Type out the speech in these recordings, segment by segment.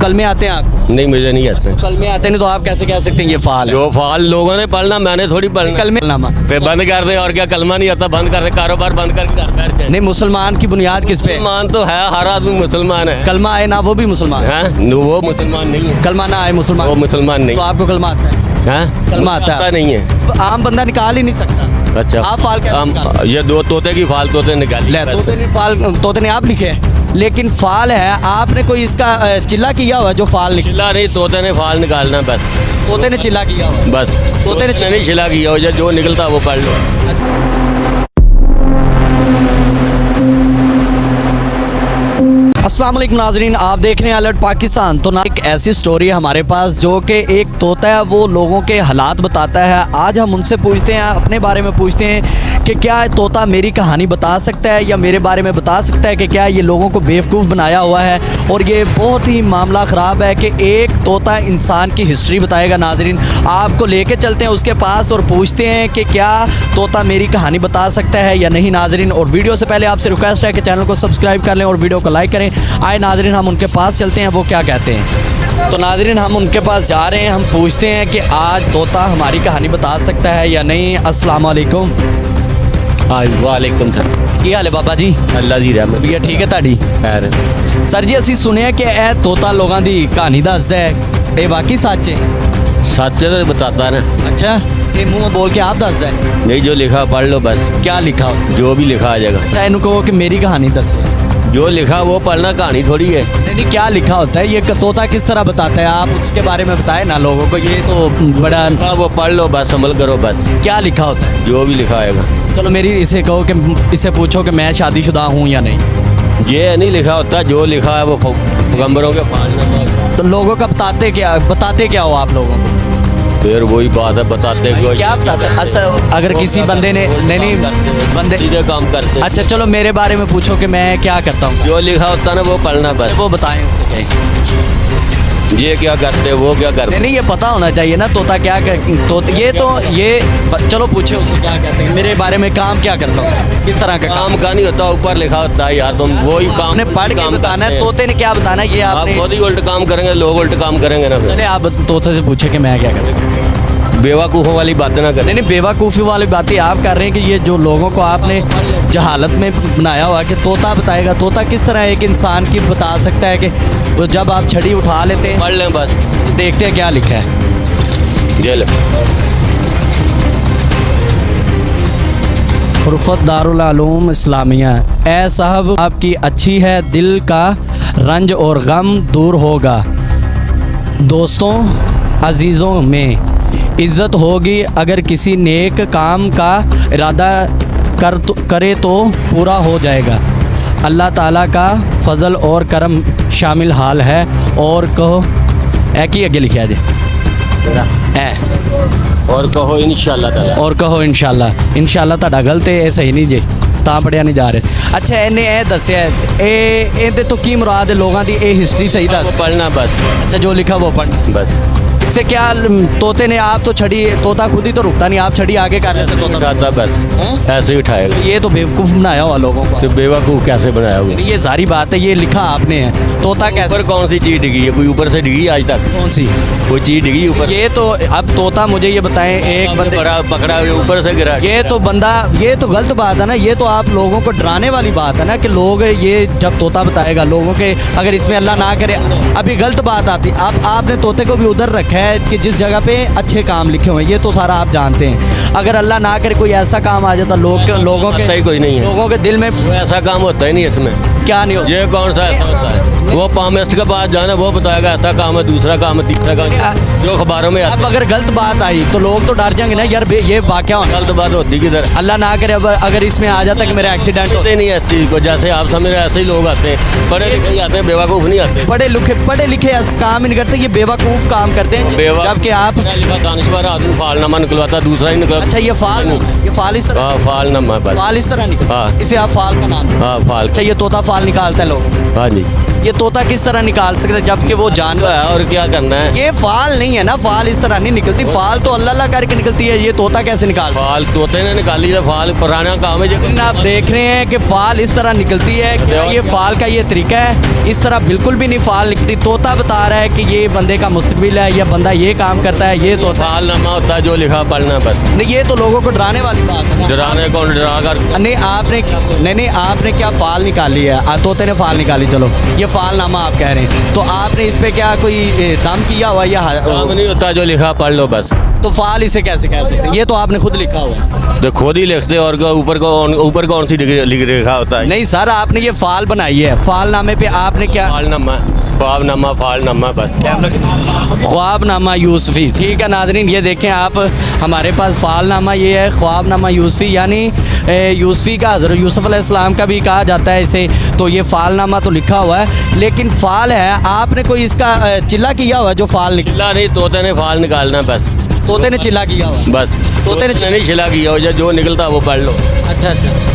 कलमे आते हैं आपको? नहीं मुझे नहीं आता। तो कलमे आते नहीं तो आप कैसे कह सकते हैं ये फाल है? जो फाल लोगों ने पढ़ना मैंने थोड़ी पढ़ना। कलमे नामा फिर बंद कर दे, और क्या, कलमा नहीं आता बंद कर दे, कारोबार बंद करके घर बैठ जाए। नहीं, मुसलमान की बुनियाद किस पे है? मुसलमान तो है, हर आदमी मुसलमान है। कलमा आए ना वो भी मुसलमान है, हैं? वो मुसलमान नहीं है, कलमा ना आए मुसलमान, वो मुसलमान नहीं तो आपको कलमा आता है? है, कलमा आता है? नहीं है। आम बंदा निकाल ही नहीं सकता। अच्छा, आप फाल कैसे निकालें? ये दो तोते की फाल तोते निकाली। ले, तोते ने आप लिखे है, लेकिन फाल है, आपने कोई इसका चिल्ला किया हुआ जो फाल निकला? चिल्ला नहीं, तोते ने फाल निकालना बस। तोते ने चिल्ला किया हुआ? बस तोते ने नहीं चिल्ला किया हो, जो निकलता वो पढ़ लो। अस्सलाम वालेकुम नाजरीन, आप देख रहे हैं अलर्ट पाकिस्तान। तो ना एक ऐसी स्टोरी है हमारे पास जो कि एक तोता है, वो लोगों के हालात बताता है। आज हम उनसे पूछते हैं, अपने बारे में पूछते हैं कि क्या तोता मेरी कहानी बता सकता है या मेरे बारे में बता सकता है कि क्या ये लोगों को बेवकूफ़ बनाया हुआ है। और ये बहुत ही मामला ख़राब है कि एक तोता इंसान की हिस्ट्री बताएगा। नाजरीन, आपको लेके चलते हैं उसके पास और पूछते हैं कि क्या तोता मेरी कहानी बता सकता है या नहीं। नाजरीन, और वीडियो से पहले आपसे रिक्वेस्ट है कि चैनल को सब्सक्राइब कर लें और वीडियो को लाइक करें। आए नाजरीन, हम उनके पास चलते हैं, वो क्या कहते हैं। तो नाजरीन, हम उनके पास जा रहे हैं, हम पूछते हैं कि आज तोता हमारी कहानी बता सकता है या नहीं। अस्सलाम वालेकुम। वालेकुम सलाम। की हाल है बाबा जी? अल्लाह दी रहमत। भैया ठीक है ताड़ी? खैर सर जी, ਅਸੀਂ ਸੁਣਿਆ ਕਿ ਇਹ ਤੋਤਾ ਲੋਕਾਂ ਦੀ ਕਹਾਣੀ ਦੱਸਦਾ ਹੈ, ਇਹ ਵਾਕਈ ਸੱਚ ਹੈ? सच तो बताता ना। अच्छा, ये मुंह में बोल के आप ਦੱਸਦਾ है? नहीं, जो लिखा पढ़ लो बस। क्या लिखा हो? जो भी लिखा आ जाएगा। अच्छा, इनको कहो कि मेरी कहानी दसे। जो लिखा वो पढ़ना, कहानी थोड़ी है। नहीं, क्या लिखा होता है? ये तोता किस तरह बताता है, आप उसके बारे में बताए ना लोगों को। ये तो बड़ा लिखा वो पढ़ लो बस, अमल करो बस। क्या लिखा होता है? जो भी लिखा आएगा। चलो मेरी इसे कहो कि इसे पूछो कि मैं शादीशुदा हूँ या नहीं। ये नहीं लिखा होता, जो लिखा है वो पैगंबरों के पास। तो लोगों का बताते क्या हो आप लोगों को? फिर वही बात है, बताते क्या बताते? अच्छा, अगर किसी बंदे ने नहीं बंदे सीधे काम करते। अच्छा, चलो मेरे बारे में पूछो कि मैं क्या करता हूँ। जो लिखा होता ना वो पढ़ना बस। वो बताएं उसे। ये क्या करते, वो क्या करते। नहीं, ये पता होना चाहिए ना तोता क्या तो ये चलो पूछे उससे क्या कहते हैं, मेरे बारे में काम क्या करता हूँ, किस तरह का काम का नहीं होता, ऊपर लिखा होता है यार। तुम वही काम आपने पढ़ के बताना है, तोते ने क्या बताना है ये आप आपने। खुद ही उल्ट काम करेंगे, लोग उल्ट काम करेंगे ना। चले आप तोते से पूछे कि मैं क्या करूँ। बेवकूफ़ों वाली बातें ना करें। नहीं, बेवकूफ़ी वाली बातें आप कर रहे हैं कि ये जो लोगों को आपने जहालत में बनाया हुआ कि तोता बताएगा। तोता किस तरह एक इंसान की बता सकता है कि वो जब आप छड़ी उठा लेते हैं, पढ़ लें बस, देखते हैं क्या लिखा है। ये लो। हुर्फत दारुल उलूम इस्लामिया। ए साहब, आपकी अच्छी है, दिल का रंज और गम दूर होगा, दोस्तों अजीज़ों में इज़्ज़त होगी, अगर किसी नेक काम का इरादा करे तो पूरा हो जाएगा। अल्लाह ताला का फ़ज़ल और करम शामिल हाल है। और कहो की अगे लिखा है और कहो इंशाल्लाह ताला। और कहो इंशाल्लाह ਤੁਹਾਡਾ गलत है, ਇਹ सही नहीं जे ਤਾਂ ਪੜਿਆ ਨਹੀਂ ਜਾ ਰਿਹਾ। ਅੱਛਾ, ਇਹਨੇ ਇਹ ਦੱਸਿਆ ਇਹਦੇ ਤੋਂ ਕੀ ਮੁਰਾਦ ਹੈ, ਲੋਕਾਂ ਦੀ ਇਹ ਹਿਸਟਰੀ ਸਹੀ ਦੱਸ। वो पढ़ना बस। अच्छा, जो लिखा वो पढ़ना बस। इससे क्या तोते ने आप तो छड़ी, तोता खुद ही तो रुकता नहीं, आप छड़ी आगे कर लेते तोता उठाता बस, ऐसे ही उठाएगा। ये तो बेवकूफ़ बनाया हुआ लोगों को। तो बेवकूफ़ कैसे बनाया हुआ? ये सारी बात है, ये लिखा आपने है। तोता कैसे, ऊपर कौन सी चीज़ डिगी है? कोई ऊपर से डिगी आज तक? कौन सी कोई चीज़ डिगी ऊपर? ये तो अब तोता मुझे ये बताएं, एक बंदे बड़ा पकड़ा ऊपर से गिरा। ये तो बंदा, ये तो गलत बात है ना। ये तो आप लोगों को डराने वाली बात है ना कि लोग ये जब तोता बताएगा लोगों के, अगर इसमें अल्लाह ना करे, अभी गलत बात आती। आपने तोते को भी उधर रखा है कि जिस जगह पे अच्छे काम लिखे हुए हैं, ये तो सारा आप जानते हैं। अगर अल्लाह ना करे कोई ऐसा काम आ जाता, लोगों के सही कोई नहीं है, लोगों के दिल में ऐसा काम होता ही नहीं इसमें। क्या नहीं होता? ये कौन सा ऐसा होता है? वो पामिस्ट के पास जाना, वो बताएगा ऐसा काम है, दूसरा काम है, तीसरा काम है, जो अखबारों में अब अगर गलत बात आई तो लोग तो डर जाएंगे ना यार, ये वाकया होना। गलत बात होती किधर? अल्लाह ना करे अगर इसमें आ जाता कि मेरा एक्सीडेंट होते नहीं है इस चीज़ को, जैसे आप समझ रहे ऐसे ही लोग आते हैं, पढ़े लिखे ही आते हैं, बेवकूफ़ नहीं आते। पढ़े लिखे काम ही नहीं करते, ये बेवकूफ़ काम करते हैं। जबकि आप दानिशवर आदमी फालनामा निकलवाता, दूसरा ही निकलता। अच्छा, ये फाल इस तरह, हाँ, फालनामा बस। फाल इस तरह निकल, हाँ, इसे आप फाल का नाम। हाँ, फाल। अच्छा, ये तोता फाल निकालता है लोगों। हाँ जी। ये तोता किस तरह निकाल सकता है जबकि वो जानवर है और क्या करना है। ये फाल नहीं है ना, फाल इस तरह नहीं निकलती, फाल तो अल्लाह अल्लाह करके निकलती है, ये तोता कैसे निकाल सकता फाल तोते ने निकाली है, फाल पुराना काम है है? आप देख रहे हैं कि फाल इस तरह निकलती है, क्या ये फाल का ये तरीका है? इस तरह बिल्कुल भी नहीं फाल निकलती। तोता बता रहा है कि ये बंदे का मुस्तकबिल है, या बंदा ये काम करता है, ये तोता। फाल नामा होता है जो लिखा पढ़ना बस। नहीं, ये तो लोगों को डराने वाली बात है ना। डराने कौन डरा कर। नहीं आपने क्या फाल निकाली है, तोते ने फाल निकाली, चलो ये फाल नामा आप कह रहे हैं, तो आपने इस पे क्या कोई दम किया हुआ या काम नहीं होता, जो लिखा पढ़ लो बस। तो फाल इसे कैसे कह सकते हैं? ये तो आपने खुद लिखा हुआ है। तो खुद ही लिखते और ऊपर कौन सी लिखा होता है। नहीं सर, आपने ये फाल बनाई है, फाल नामे पे आपने क्या? ख्वाबनामा फालनामा बस। ख्वाबनामा यूसुफी, ठीक है नाज़रीन, ये देखें आप, हमारे पास फालनामा ये है, ख्वाबनामा यूसुफी, यानी यूसुफी का हज़रत यूसुफ अलैहिस्सलाम का भी कहा जाता है इसे। तो ये फालनामा तो लिखा हुआ है, लेकिन फाल है, आपने कोई इसका चिल्ला किया हुआ है जो फाल निकला? चिल्ला नहीं, तोते ने फाल निकालना बस। तोते ने चिल्ला किया हुआ बस, तोते ने नहीं चिल्ला किया हो, जो निकलता वो पढ़ लो। अच्छा,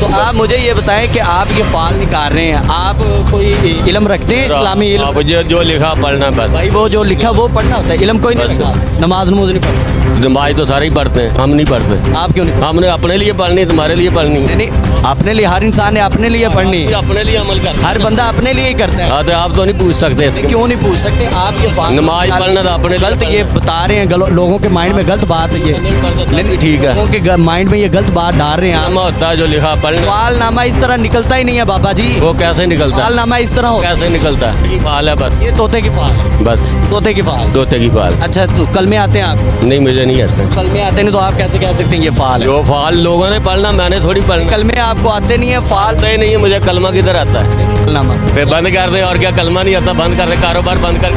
तो आप मुझे ये बताएं कि आप ये फाल निकाल रहे हैं, आप कोई इल्म रखते हैं, इस्लामी इल्म? आप जो लिखा पढ़ना बस भाई, वो जो लिखा वो पढ़ना होता है, इल्म कोई नहीं रखा? नमाज नमूज नहीं पढ़ते? नमाज तो सारे ही पढ़ते हैं, हम नहीं पढ़ते। आप क्यों नहीं? हमने अपने लिए पढ़नी, तुम्हारे लिए पढ़नी। नहीं, अपने लिए, हर इंसान ने अपने लिए पढ़नी है, अपने लिए अमल करता हर बंदा अपने लिए ही करता है। है। तो आप तो नहीं पूछ सकते इसके। क्यों नहीं पूछ सकते? आप ये फाल नमाज पढ़ना तो अपने लिए गलत ये बता रहे हैं, लोगों के माइंड में गलत बात है ये। नहीं, ठीक है, लोगों के माइंड में ये गलत बात डाल रहे हैं आप। नामा होता है जो लिखा पढ़ना। फाल नामा इस तरह निकलता ही नहीं है बाबा जी। वो कैसे निकलता फाल है? नामा इस तरह होता कैसे निकलता है? फाल है बस, है। ये तोते की फाल, बस तोते की फाल। तोते की फाल। अच्छा, तो कल में आते हैं आप? नहीं, मुझे नहीं आता। कल में आते नहीं तो आप कैसे कह सकते हैं ये फाल है? जो फाल लोगों ने पढ़ना, मैंने थोड़ी पढ़ना। कल में आपको आते नहीं है फाल? आता ही नहीं है मुझे, कलमा किधर आता है? नामा फिर बंद कर दे, और क्या कलमा नहीं आता? बंद कर दे, कारोबार बंद कर।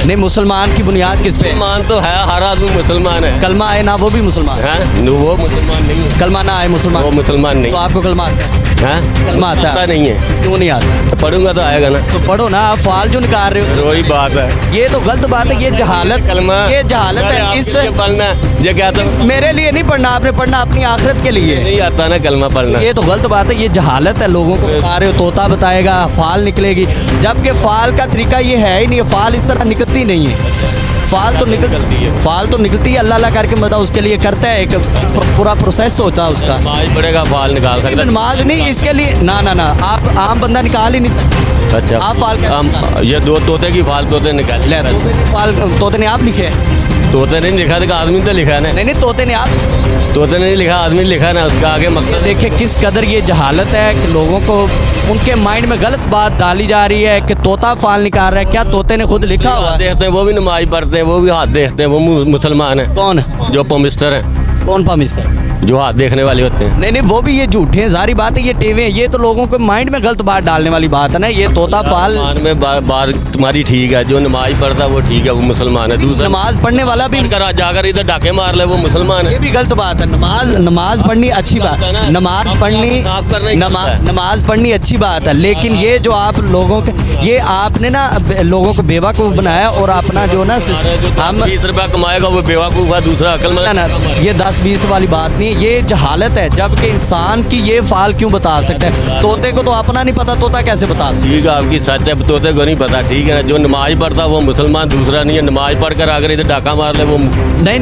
नहीं, मुसलमान की बुनियाद किस पे? मुसलमान तो है, हर आदमी मुसलमान है। कलमा आए ना, वो भी मुसलमान है। हैं? वो मुसलमान नहीं है। कलमा ना आए मुसलमान, वो मुसलमान नहीं तो आपको कलमा आता है? है। कलमा आता है? नहीं है। क्यों नहीं आता? तो पढ़ूंगा तो आएगा ना। तो पढ़ो ना, आप फाल जो निकाल रहे हो। वही बात है, ये तो गलत बात है, ये जहालत, कलमा ये जहालत है। इस पढ़ना ये क्या था? मेरे लिए नहीं पढ़ना, आपने पढ़ना अपनी आखिरत के लिए। नहीं आता ना कलमा पढ़ना। ये तो गलत बात है, ये जहालत है। लोगों को बता रहे हो तोता बताएगा, फाल निकलेगी, जबकि फाल का तरीका ये है ही नहीं है। फाल इस तरह निकलती नहीं है, फाल तो निकलती है, फाल तो निकलती है अल्लाह अल्लाह करके, मतलब उसके लिए करता है, एक पूरा प्रोसेस होता है उसका। नमाज पढ़ेगा फाल निकाल सकता। नमाज नहीं, इसके लिए ना ना ना, आप आम बंदा निकाल ही नहीं सकते। अच्छा, आप फाल कैसे निकालें? ये दो तोते की फाल तोते निकाल। तोते ने आप लिखे हैं? तोते ने नहीं लिखा था, आदमी तो लिखा है ना। नहीं, तोते ने आप, तोते ने नहीं लिखा, आदमी ने लिखा ना, उसका आगे मकसद। देखिए किस कदर ये जहालत है कि लोगों को उनके माइंड में गलत बात डाली जा रही है कि तोता फाल निकाल रहा है। क्या तोते ने खुद लिखा हुआ है? देखते हैं, वो भी नमाज पढ़ते हैं, वो भी हाथ देखते हैं, वो मुसलमान है। कौन? जो पमिस्टर है, कौन पामिस्टर? जो हाथ देखने वाले होते हैं। नहीं, वो भी ये झूठे हैं, सारी बात है, ये टेवे हैं। ये तो लोगों के माइंड में गलत बात डालने वाली बात है ना। ये तोता फाल में बात तुम्हारी ठीक है, जो नमाज पढ़ता है वो ठीक है, वो मुसलमान है। दूसरा नमाज पढ़ने वाला भी जाकर इधर डाके मार ले, वो मुसलमान है। ये भी गलत बात है। नमाज पढ़नी अच्छी बात है, नमाज पढ़नी अच्छी बात है, लेकिन ये जो आप लोगों के, ये आपने ना लोगों को बेवकूफ़ बनाया, और अपना जो ना हम 20 रुपया कमाएगा वो बेवकूफ़ है, दूसरा अकलमंद ना, ये 10-20 वाली बात नहीं है, ये जहालत है। जबकि इंसान की ये फाल क्यों बता सकता है? तोते को तो अपना नहीं पता, तोता कैसे बता सकता है? ठीक है, आपकी सच है, तोते को नहीं पता, ठीक है ना। जो नमाज पढ़ता वो मुसलमान, दूसरा नहीं है। नमाज पढ़ कर अगर इधर डाका मार ले वो नहीं,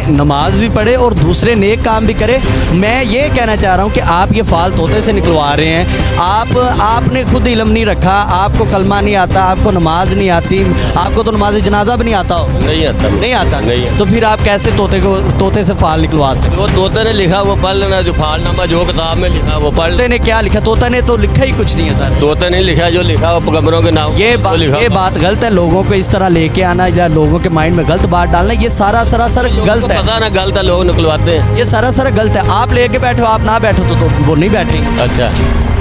नमाज भी पढ़े और दूसरे नेक काम भी करे। मैं ये कहना चाह रहा हूँ कि आप ये फाल तोते से निकलवा रहे हैं। आपने खुद इल्म नहीं रखा, आपको कलमा नहीं आता, आपको नमाज नहीं आती, आपको तो नमाज जनाजा भी नहीं आता हो। नहीं आता, नहीं आता, नहीं है। तो फिर आप कैसे तोते से फाल निकलवा सकते? वो तोते ने लिखा वो पढ़ लेना, जो फालनामा जो किताब में लिखा वो पढ़। तोते ने क्या लिखा? तोता ने तो लिखा ही कुछ नहीं है सर। तोते ने लिखा, जो लिखा वो पैगंबरों के नाम। ये बात गलत है। लोगों को इस तरह लेके आना या लोगों के माइंड में गलत बात डालना, ये सरासर गलत है। पता ना गलत है, लोग निकलवाते हैं। ये सरासर गलत है। आप लेके बैठो, आप ना बैठो तो वो नहीं बैठेंगे। अच्छा,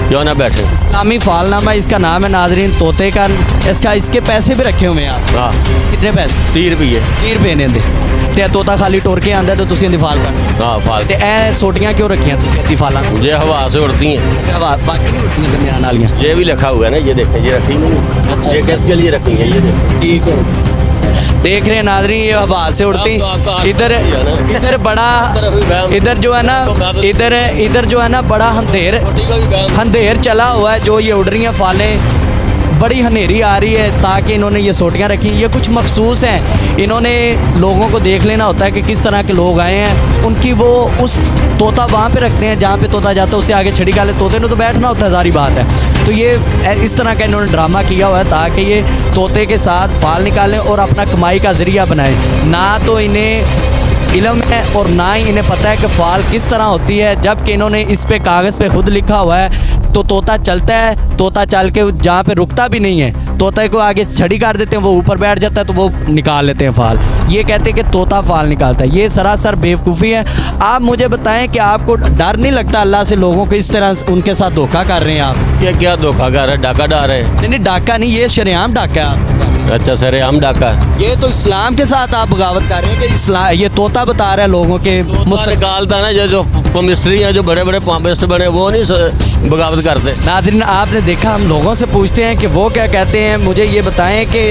क्यों ना बैठे? इस्लामी फालनामा इसका नाम है नाजरीन, तोते का। इसके पैसे भी रखे हुए हैं आप? हाँ। कितने पैसे? 30 रुपये। 30 रुपये ने दे ते तोता खाली टोर के आंदा तो तुसी इंदी फाल कर। हाँ, फाल। ते ए सोटियां क्यों रखियां तुसी इंदी फालां? ये हवा से उड़ती हैं। हवा बाकी नहीं उड़ती दरमियान वालियां। ये भी लिखा हुआ है ना, ये देखें, ये रखी नहीं। अच्छा, ये किसके लिए रखी है? ये देखें। ठीक है, देख रहे हैं नाज़रीन, ये हवा से उड़ती। इधर बड़ा, इधर जो है ना, इधर जो है ना बड़ा अंधेर चला हुआ है, जो ये उड़ रही हैं फालें, बड़ी हनेरी आ रही है ताकि इन्होंने ये सोटियाँ रखी। ये कुछ मखसूस हैं, इन्होंने लोगों को देख लेना होता है कि किस तरह के लोग आए हैं, उनकी वो उस तोता वहाँ पे रखते हैं जहाँ पे तोता जाता है, उससे आगे छड़ी गाले तोते ने तो बैठना होता है, सारी बात है। तो ये इस तरह का इन्होंने ड्रामा किया हुआ है ताकि ये तोते के साथ फाल निकालें और अपना कमाई का ज़रिया बनाएं। ना तो इन्हें इल्म है और ना ही इन्हें पता है कि फ़ाल किस तरह होती है, जबकि इन्होंने इस पे कागज़ पे खुद लिखा हुआ है। तो तोता चलता है, तोता चल के जहाँ पे रुकता भी नहीं है, तोते को आगे छड़ी काट देते हैं, वो ऊपर बैठ जाता है तो वो निकाल लेते हैं फ़ाल। ये कहते हैं कि तोता फ़ाल निकालता है, ये सरासर बेवकूफ़ी है। आप मुझे बताएं कि आपको डर नहीं लगता अल्लाह से लोगों को इस तरह उनके साथ धोखा कर रहे हैं आप? ये क्या धोखा कर रहा है, डाका डाल रहे हैं। नहीं डाका नहीं, ये शरेआम डाका है आप। अच्छा सर, हम डाका ये तो इस्लाम के साथ आप बगावत कर रहे हैं कि इस्लाम, ये तोता बता रहा है लोगों के निकालता ना, जो मिस्त्री है, जो बड़े बड़े पामिस्ट बने, वो नहीं बगावत करते। नाज़रीन आपने देखा, हम लोगों से पूछते हैं कि वो क्या कहते हैं। मुझे ये बताएं कि